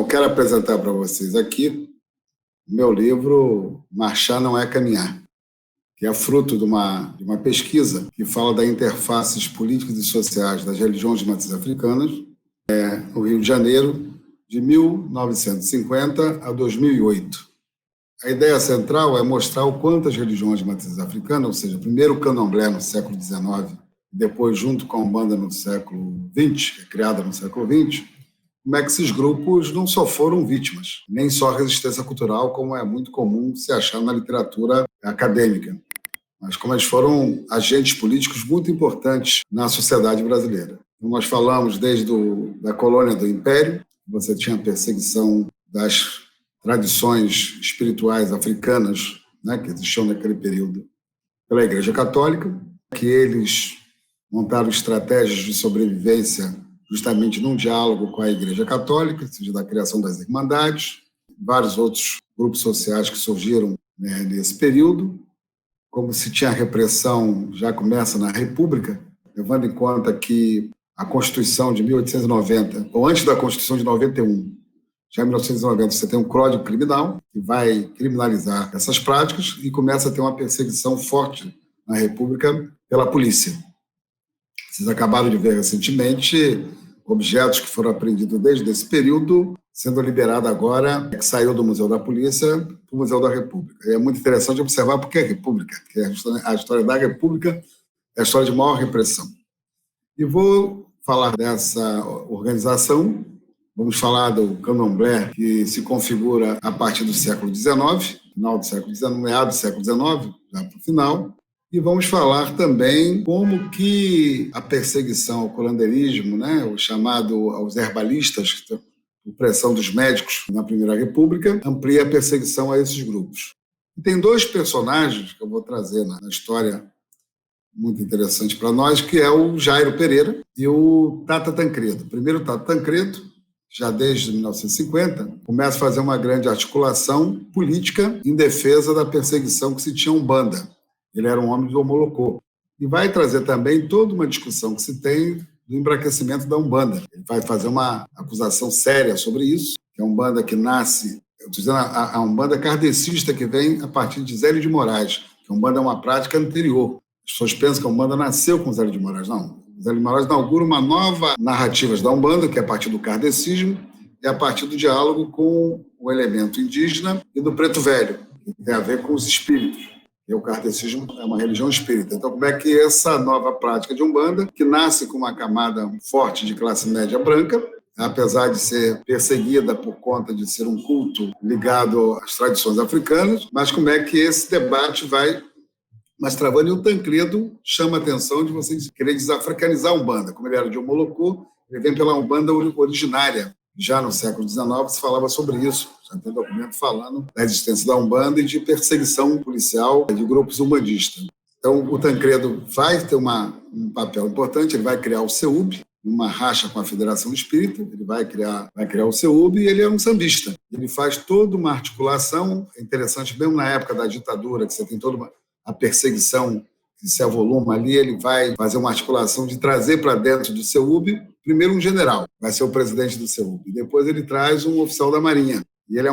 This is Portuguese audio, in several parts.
quero apresentar para vocês aqui o meu livro Marchar Não É Caminhar, que é fruto de uma pesquisa que fala das interfaces políticas e sociais das religiões de matriz africanas no Rio de Janeiro, de 1950 a 2008. A ideia central é mostrar o quanto as religiões de matriz africana, ou seja, primeiro o candomblé no século XIX, depois junto com a Umbanda no século XX, que é criada no século XX, como é que esses grupos não só foram vítimas, nem só resistência cultural, como é muito comum se achar na literatura acadêmica, mas como eles foram agentes políticos muito importantes na sociedade brasileira. Então, nós falamos desde da colônia do Império, você tinha a perseguição das tradições espirituais africanas, né, que existiam naquele período, pela Igreja Católica, que eles montaram estratégias de sobrevivência justamente num diálogo com a Igreja Católica, ou seja, da criação das Irmandades, vários outros grupos sociais que surgiram, né, nesse período. Como se tinha repressão, já começa na República, levando em conta que a Constituição de 1890, ou antes da Constituição de 91, já em 1990 você tem um Código Criminal, que vai criminalizar essas práticas e começa a ter uma perseguição forte na República pela polícia. Vocês acabaram de ver recentemente objetos que foram apreendidos desde esse período, sendo liberado agora, que saiu do Museu da Polícia para o Museu da República. E é muito interessante observar porque é a República, que a história da República é a história de maior repressão. E vou falar dessa organização, vamos falar do candomblé, que se configura a partir do século XIX, final do século XIX, meado do século XIX, já para o final. E vamos falar também como que a perseguição ao curandeirismo, né, o chamado aos herbalistas, por pressão dos médicos na Primeira República, amplia a perseguição a esses grupos. E tem dois personagens que eu vou trazer na história muito interessante para nós, que é o Jairo Pereira e o Tata Tancredo. Primeiro, o Tata Tancredo, já desde 1950, começa a fazer uma grande articulação política em defesa da perseguição que se tinha a Umbanda. Ele era um homem do Omolocô. E vai trazer também toda uma discussão que se tem do embranquecimento da Umbanda. Ele vai fazer uma acusação séria sobre isso, que é a Umbanda que nasce, eu estou dizendo a Umbanda kardecista que vem a partir de Zélio de Moraes, que a Umbanda é uma prática anterior. As pessoas pensam que a Umbanda nasceu com Zélio de Moraes. Não. Zélio de Moraes inaugura uma nova narrativa da Umbanda, que é a partir do kardecismo e a partir do diálogo com o elemento indígena e do preto velho, que tem a ver com os espíritos. E o kardecismo é uma religião espírita. Então, como é que essa nova prática de Umbanda, que nasce com uma camada forte de classe média branca, apesar de ser perseguida por conta de ser um culto ligado às tradições africanas, mas como é que esse debate vai mas travando, e o Tancredo chama a atenção de vocês querer desafricanizar a Umbanda. Como ele era de Omolocô, ele vem pela Umbanda originária. Já no século XIX se falava sobre isso. Já tem documento falando da existência da Umbanda e de perseguição policial de grupos umbandistas. Então, o Tancredo vai ter um papel importante, ele vai criar o CEUB, uma racha com a Federação Espírita, ele vai criar o CEUB e ele é um sambista. Ele faz toda uma articulação, é interessante, mesmo na época da ditadura, que você tem toda a perseguição que se avoluma ali, ele vai fazer uma articulação de trazer para dentro do CEUB, primeiro um general, vai ser o presidente do CEUB, e depois ele traz um oficial da Marinha. E ele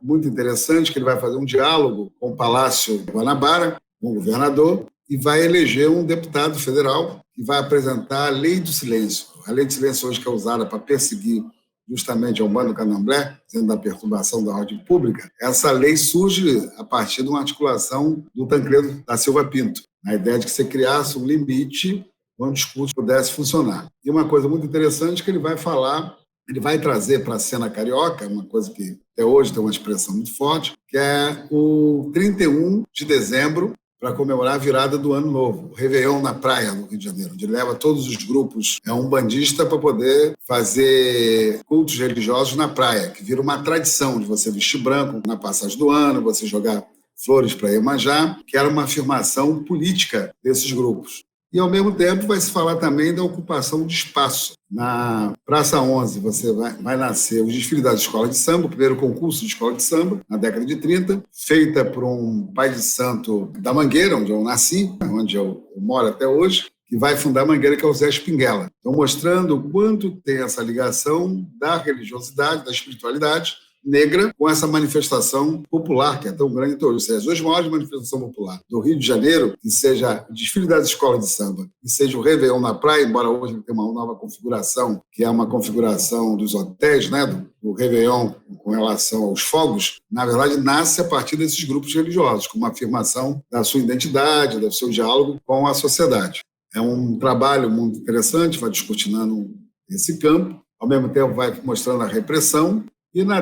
muito interessante, que ele vai fazer um diálogo com o Palácio Guanabara, com o governador, e vai eleger um deputado federal que vai apresentar a Lei do Silêncio. A Lei do Silêncio hoje que é usada para perseguir justamente ao Umbanda do Candomblé, dizendo da perturbação da ordem pública, essa lei surge a partir de uma articulação do Tancredo da Silva Pinto, na ideia de que você criasse um limite onde o discurso pudesse funcionar. E uma coisa muito interessante que ele vai falar, ele vai trazer para a cena carioca, uma coisa que até hoje tem uma expressão muito forte, que é o 31 de dezembro, para comemorar a virada do Ano Novo, o Réveillon na praia do Rio de Janeiro, onde leva todos os grupos umbandistas para poder fazer cultos religiosos na praia, que vira uma tradição de você vestir branco na passagem do ano, você jogar flores para Iemanjá, que era uma afirmação política desses grupos. E, ao mesmo tempo, vai se falar também da ocupação de espaço. Na Praça 11, você vai nascer o desfile das escolas de samba, o primeiro concurso de escola de samba, na década de 30, feita por um pai de santo da Mangueira, onde eu nasci, onde eu moro até hoje, que vai fundar a Mangueira, que é o Zé Espinguela. Então, mostrando o quanto tem essa ligação da religiosidade, da espiritualidade negra com essa manifestação popular, que é tão grande hoje. Ou seja, as duas maiores manifestações populares do Rio de Janeiro, que seja o desfile das escolas de samba, que seja o Réveillon na praia, embora hoje ele tenha uma nova configuração, que é uma configuração dos hotéis, né, do Réveillon com relação aos fogos, na verdade, nasce a partir desses grupos religiosos, com uma afirmação da sua identidade, do seu diálogo com a sociedade. É um trabalho muito interessante, vai descortinando esse campo, ao mesmo tempo vai mostrando a repressão. E na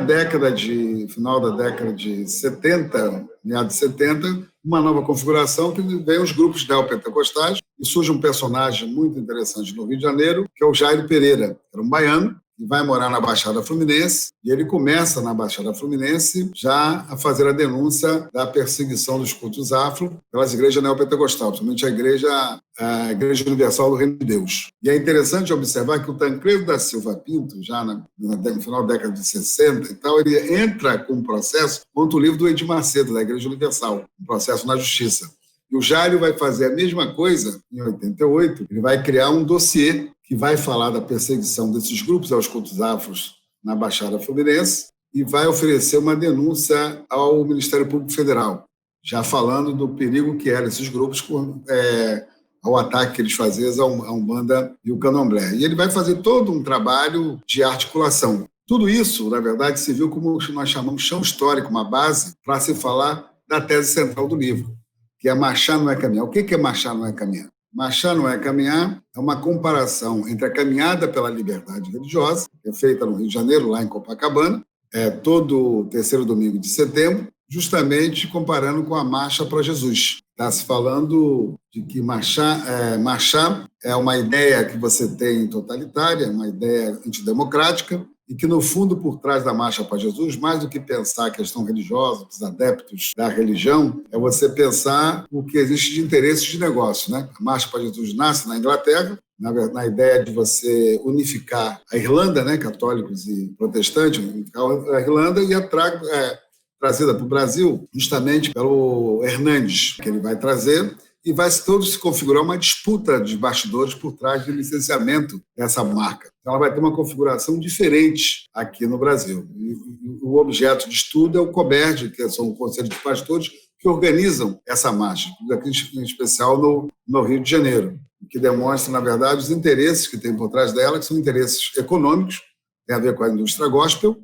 final da década de 70, meados de 70, uma nova configuração que vem os grupos neopentecostais e surge um personagem muito interessante no Rio de Janeiro, que é o Jairo Pereira, que era um baiano, que vai morar na Baixada Fluminense, e ele começa na Baixada Fluminense já a fazer a denúncia da perseguição dos cultos afro pelas igrejas neopentecostais, principalmente a Igreja Universal do Reino de Deus. E é interessante observar que o Tancredo da Silva Pinto, já no final da década de 60 e tal, ele entra com um processo contra o livro do Edir Macedo, da Igreja Universal, um processo na Justiça. E o Jairo vai fazer a mesma coisa em 88, ele vai criar um dossiê que vai falar da perseguição desses grupos aos cultos afros na Baixada Fluminense e vai oferecer uma denúncia ao Ministério Público Federal, já falando do perigo que eram esses grupos ao ataque que eles faziam à Umbanda e o Candomblé. E ele vai fazer todo um trabalho de articulação. Tudo isso, na verdade, se viu como nós chamamos chão histórico, uma base para se falar da tese central do livro, que é marchar não é caminhar. O que é marchar não é caminhar? Marchar não é caminhar é uma comparação entre a caminhada pela liberdade religiosa, que é feita no Rio de Janeiro, lá em Copacabana, todo terceiro domingo de setembro, justamente comparando com a Marcha para Jesus. Está se falando de que marchar é uma ideia que você tem totalitária, uma ideia antidemocrática, e que, no fundo, por trás da Marcha para Jesus, mais do que pensar a questão religiosa, dos adeptos da religião, é você pensar o que existe de interesses de negócio, né? A Marcha para Jesus nasce na Inglaterra, na ideia de você unificar a Irlanda, né, católicos e protestantes, unificar a Irlanda e trazida para o Brasil justamente pelo Hernandes, que ele vai trazer, e vai todos se configurar uma disputa de bastidores por trás do licenciamento dessa marca. Então, ela vai ter uma configuração diferente aqui no Brasil. E o objeto de estudo é o COBERD, que são o Conselho de Pastores, que organizam essa marcha, aqui em especial no Rio de Janeiro, que demonstra, na verdade, os interesses que tem por trás dela, que são interesses econômicos, tem a ver com a indústria gospel,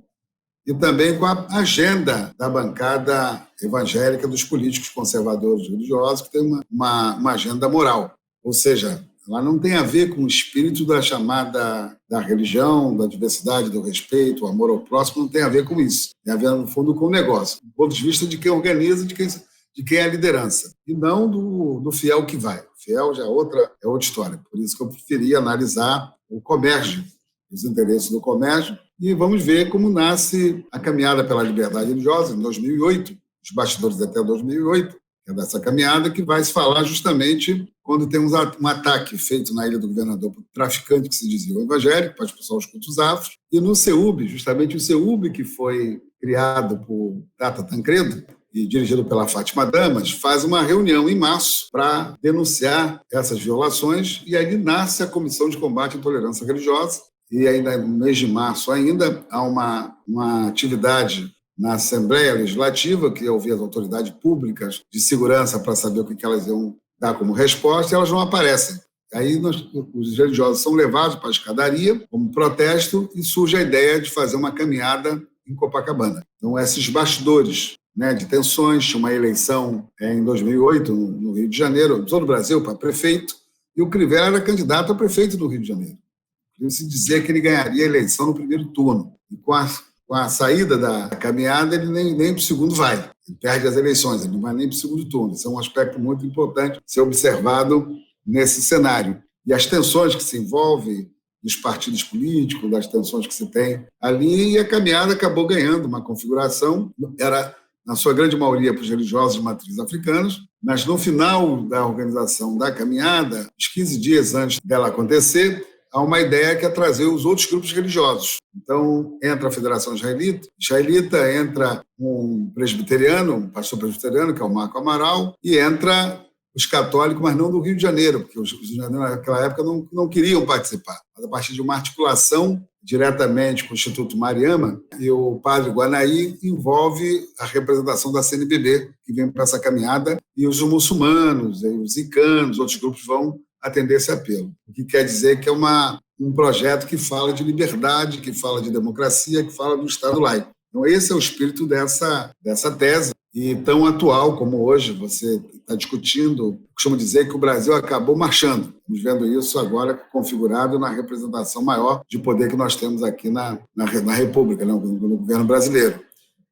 e também com a agenda da bancada evangélica dos políticos conservadores religiosos, que tem uma agenda moral. Ou seja, ela não tem a ver com o espírito da chamada da religião, da diversidade, do respeito, o amor ao próximo, não tem a ver com isso. Tem a ver, no fundo, com o negócio, do ponto de vista de quem organiza, de quem é a liderança, e não do fiel que vai. O fiel já é outra história. Por isso que eu preferia analisar o comércio, os interesses do comércio, e vamos ver como nasce a caminhada pela liberdade religiosa, em 2008, os bastidores até 2008, que é dessa caminhada, que vai se falar justamente quando tem um ataque feito na Ilha do Governador por traficante que se dizia evangélico, para expulsar os cultos afros, e no CEUB, justamente o CEUB, que foi criado por Tata Tancredo e dirigido pela Fátima Damas, faz uma reunião em março para denunciar essas violações, e aí nasce a Comissão de Combate à Intolerância Religiosa. E ainda no mês de março ainda há uma atividade na Assembleia Legislativa, que é ouvir as autoridades públicas de segurança para saber o que elas iam dar como resposta, e elas não aparecem. Aí os religiosos são levados para a escadaria como protesto e surge a ideia de fazer uma caminhada em Copacabana. Então, esses bastidores, né, de tensões, tinha uma eleição em 2008 no Rio de Janeiro, todo o Brasil, para prefeito, e o Crivella era candidato a prefeito do Rio de Janeiro. Se dizia que ele ganharia a eleição no primeiro turno. E com a saída da caminhada, ele nem para o segundo vai. Ele perde as eleições, ele não vai nem para o segundo turno. Isso é um aspecto muito importante ser observado nesse cenário. E as tensões que se envolvem dos partidos políticos, das tensões que se tem ali, e a caminhada acabou ganhando uma configuração, era, na sua grande maioria, para os religiosos de matriz africanas, mas no final da organização da caminhada, uns 15 dias antes dela acontecer, há uma ideia que é trazer os outros grupos religiosos. Então, entra a Federação Israelita, entra um presbiteriano, um pastor presbiteriano, que é o Marco Amaral, e entra os católicos, mas não do Rio de Janeiro, porque os Rio de Janeiro, naquela época, não queriam participar. Mas a partir de uma articulação diretamente com o Instituto Mariama, e o padre Guanaí envolve a representação da CNBB, que vem para essa caminhada, e os muçulmanos, e os icanos, outros grupos vão atender esse apelo. O que quer dizer que é um projeto que fala de liberdade, que fala de democracia, que fala do Estado laico. Então, esse é o espírito dessa tese, e tão atual como hoje você está discutindo. Costumo dizer que o Brasil acabou marchando. Estamos vendo isso agora configurado na representação maior de poder que nós temos aqui na República, no governo brasileiro.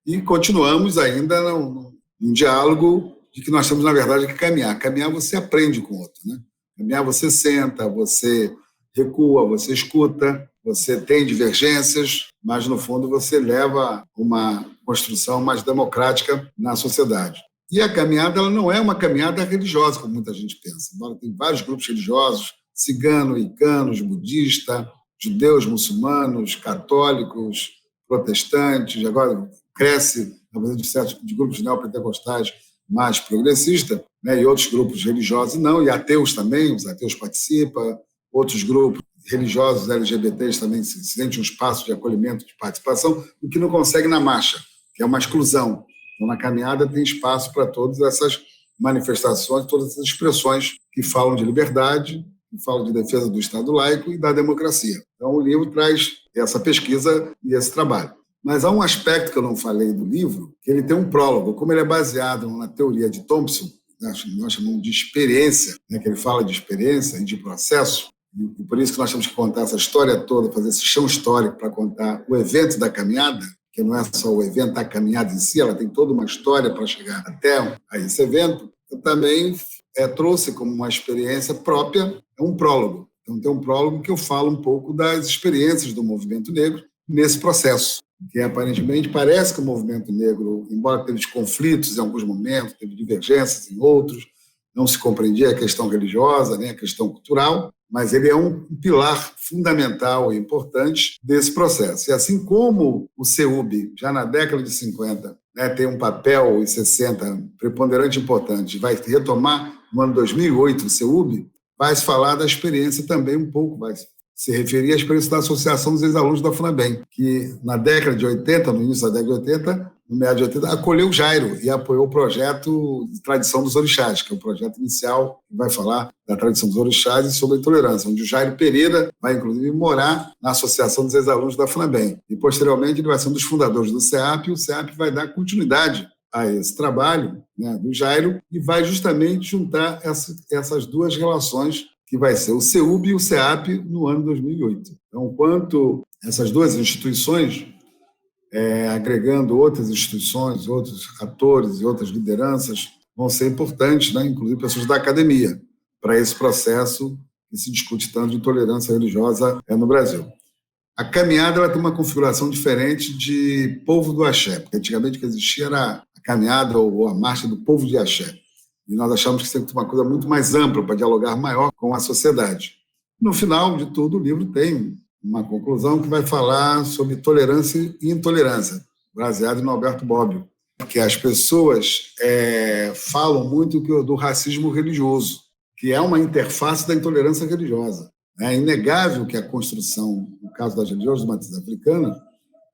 E continuamos ainda num diálogo de que nós temos, na verdade, que caminhar. Caminhar você aprende com o outro, né? Caminhar você senta, você recua, você escuta, você tem divergências, mas, no fundo, você leva uma construção mais democrática na sociedade. E a caminhada ela não é uma caminhada religiosa, como muita gente pensa. Embora tem vários grupos religiosos, cigano, icanos, budista, judeus, muçulmanos, católicos, protestantes, agora cresce a presença de grupos neopentecostais mais progressistas, né, e outros grupos religiosos não, e ateus também, os ateus participam, outros grupos religiosos LGBTs também se sentem um espaço de acolhimento, de participação, o que não consegue na marcha, que é uma exclusão. Então, na caminhada tem espaço para todas essas manifestações, todas essas expressões que falam de liberdade, que falam de defesa do Estado laico e da democracia. Então, o livro traz essa pesquisa e esse trabalho. Mas há um aspecto que eu não falei do livro, que ele tem um prólogo. Como ele é baseado na teoria de Thompson, nós chamamos de experiência, né, que ele fala de experiência e de processo, e por isso que nós temos que contar essa história toda, fazer esse chão histórico para contar o evento da caminhada, que não é só o evento da caminhada em si, ela tem toda uma história para chegar até a esse evento. Eu também trouxe como uma experiência própria um prólogo. Então, tem um prólogo que eu falo um pouco das experiências do movimento negro nesse processo, que aparentemente parece que o movimento negro, embora teve conflitos em alguns momentos, teve divergências em outros, não se compreendia a questão religiosa, nem a questão cultural, mas ele é um pilar fundamental e importante desse processo. E assim como o CEUB, já na década de 50, né, tem um papel, em 60, preponderante e importante, vai retomar no ano 2008 o CEUB, vai se falar da experiência também um pouco, vai se referir à experiência da Associação dos Ex-Alunos da FUNABEM, que na década de 80, no início da década de 80, no meio de 80, acolheu o Jairo e apoiou o projeto de Tradição dos Orixás, que é o projeto inicial que vai falar da tradição dos orixás e sobre a intolerância, onde o Jairo Pereira vai, inclusive, morar na Associação dos Ex-Alunos da FUNABEM. E, posteriormente, ele vai ser um dos fundadores do CEAP, e o CEAP vai dar continuidade a esse trabalho, né, do Jairo, e vai justamente juntar essas duas relações, que vai ser o CEUB e o CEAP no ano 2008. Então, quanto essas duas instituições, agregando outras instituições, outros atores e outras lideranças, vão ser importantes, né, inclusive pessoas da academia, para esse processo que se discute tanto de intolerância religiosa no Brasil. A caminhada ela tem uma configuração diferente de povo do axé, porque antigamente o que existia era a caminhada ou a marcha do povo de axé. E nós achamos que tem que ter uma coisa muito mais ampla para dialogar maior com a sociedade. No final de tudo, o livro tem uma conclusão que vai falar sobre tolerância e intolerância, baseado no Alberto Bobbio, que as pessoas falam muito do racismo religioso, que é uma interface da intolerância religiosa. É inegável que a construção, no caso das religiões de matriz africana,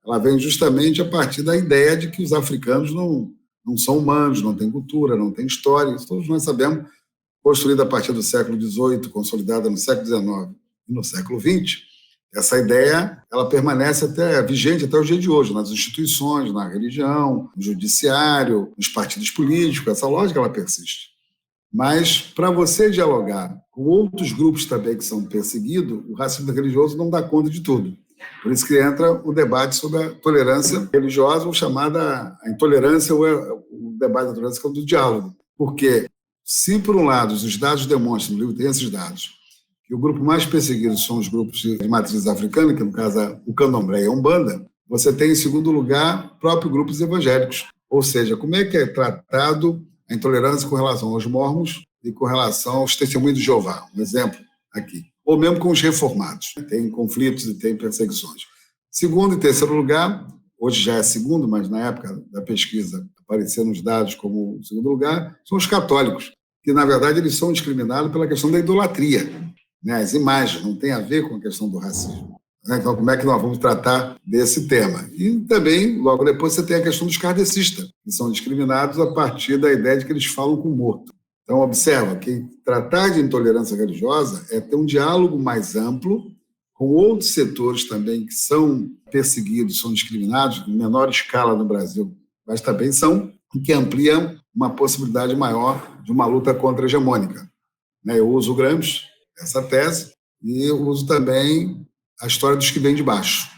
ela vem justamente a partir da ideia de que os africanos não são humanos, não têm cultura, não têm história. Isso todos nós sabemos, construída a partir do século XVIII, consolidada no século XIX e no século XX. Essa ideia ela permanece vigente até o dia de hoje, nas instituições, na religião, no judiciário, nos partidos políticos. Essa lógica ela persiste. Mas, para você dialogar com outros grupos também que são perseguidos, o racismo religioso não dá conta de tudo. Por isso que entra o debate sobre a tolerância religiosa, ou chamada a intolerância, ou o debate da tolerância, que é o do diálogo. Porque, se por um lado os dados demonstram, no livro tem esses dados, que o grupo mais perseguido são os grupos de matriz africana, que no caso é o candomblé e a umbanda, você tem em segundo lugar próprios grupos evangélicos. Ou seja, como é que é tratado a intolerância com relação aos mormons e com relação aos testemunhos de Jeová, um exemplo aqui. Ou mesmo com os reformados. Tem conflitos e tem perseguições. Segundo e terceiro lugar, hoje já é segundo, mas na época da pesquisa apareceram os dados como segundo lugar, são os católicos, que, na verdade, eles são discriminados pela questão da idolatria, né? As imagens, não tem a ver com a questão do racismo. Então, como é que nós vamos tratar desse tema? E também, logo depois, você tem a questão dos kardecistas, que são discriminados a partir da ideia de que eles falam com o morto. Então, observa que tratar de intolerância religiosa é ter um diálogo mais amplo com outros setores também que são perseguidos, são discriminados, em menor escala no Brasil, mas também são, e que ampliam uma possibilidade maior de uma luta contra-hegemônica. Eu uso o Gramsci, essa tese, e eu uso também a história dos que vêm de baixo,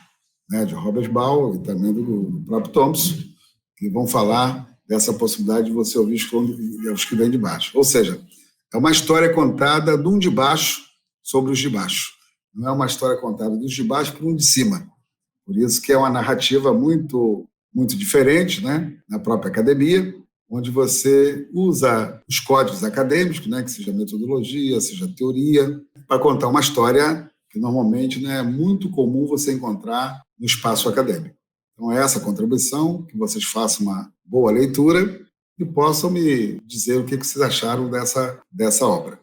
de Robert Ball e também do próprio Thompson, que vão falar dessa possibilidade de você ouvir os que vêm de baixo. Ou seja, é uma história contada de um de baixo sobre os de baixo. Não é uma história contada dos de baixo por um de cima. Por isso que é uma narrativa muito, muito diferente, na própria academia, onde você usa os códigos acadêmicos, que seja metodologia, seja teoria, para contar uma história que normalmente não é muito comum você encontrar no espaço acadêmico. Então, é essa contribuição, que vocês façam uma boa leitura e possam me dizer o que vocês acharam dessa obra.